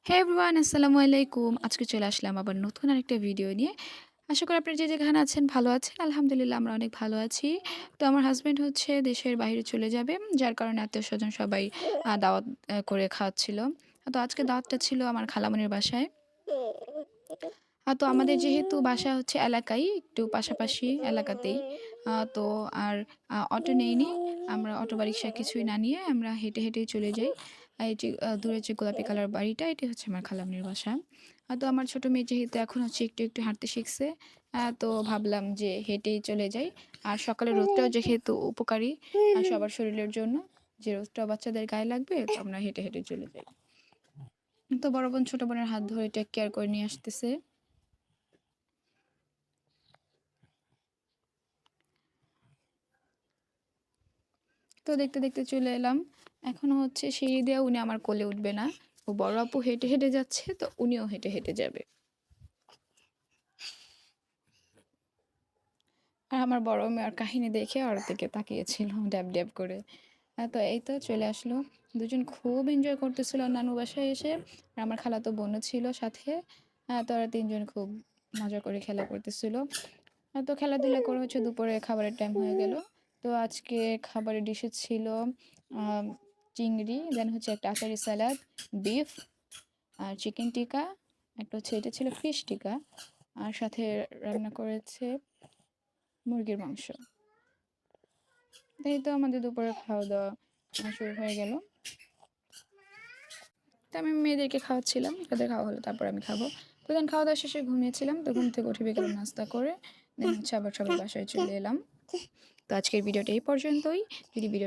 হে everyone, আসসালামু আলাইকুম। আজকে চলে আসলাম আবার নতুন আরেকটা ভিডিও নিয়ে। আশা করি আপনারা যে যেখানে আছেন ভালো আছেন। আলহামদুলিল্লাহ আমরা অনেক ভালো আছি। তো আমার হাসব্যান্ড হচ্ছে দেশের বাইরে চলে যাবে। যার কারণে আত্মীয়স্বজন সবাই দাওয়াত করে খাওয়াচ্ছিল। তো আজকে দাওয়াতটা ছিল আমার খালামণির বাসায়। তো আমাদের যেহেতু বাসা হচ্ছে এলাকায়, একটু পাশাপাশি এলাকাতেই। তো আর অটো নেইনি। আমরা অটো বা রিক্সা কিছুই না নিয়ে আমরা হেঁটে, হেঁটেই চলে যাই। এটি দূরের যে গোলাপি কালার বাড়িটা, এটি হচ্ছে আমার খালামণির বাসা। তো আমার ছোট মেয়ে যেহেতু এখন হচ্ছে একটু, একটু হাঁটতে শিখছে, তো ভাবলাম যে হেঁটেই চলে যাই। আর সকালের রোদটাও যেহেতু উপকারী সবার শরীরের জন্য, যে রোদটা বাচ্চাদের গায়ে লাগবে, তো আমরা হেঁটে, হেঁটে চলে যাই। তো বড় বোন ছোট বোনের হাত ধরে টেক কেয়ার করে নিয়ে আসতেছে। তো দেখতে, দেখতে চলে এলাম। এখনো হচ্ছে সিঁড়ি দিয়ে উনি আমার কোলে উঠবে না। ও বড় আপু হেঁটে, হেঁটে যাচ্ছে, তো উনিও হেঁটে, হেঁটে যাবে। আর আমার বড় মেয়ের কাহিনী দেখে ওর দিকে তাকিয়েছিল ড্যাব, ড্যাব করে। তো এই তো চলে আসলো। দুজন খুব এনজয় করতেছিল নানু বাসায় এসে। আর আমার খালাতো বোনও ছিল সাথে। তো ওরা ৩ জন খুব মজা করে খেলা করতেছিল। তো খেলাধুলা করে হচ্ছে দুপুরে খাবারের টাইম হয়ে গেল। তো আজকে খাবারের ডিশে ছিল আম চিংড়ি, দেন হচ্ছে একটা আচারি সালাদ, বিফ আর চিকেন টিক্কা, একটা হচ্ছে এটা ছিল ফিশ টিক্কা, আর সাথে রান্না করেছে মুরগির মাংস। এই তো আমাদের দুপুরে খাওয়া-দাওয়া শুরু হয়ে গেল। তো আমি মেয়েদেরকে খাওয়াচ্ছিলাম। তাদের খাওয়া হলো, তারপর আমি খাবো। তো দেন খাওয়া-দাওয়া শেষে ঘুমিয়েছিলাম। তো ঘুম থেকে উঠে বিকেলে নাস্তা করে দেন হচ্ছে আবার সবাই বাসায় চলে এলাম। তো আজকের ভিডিওটা এই পর্যন্তই। যদি ভিডিও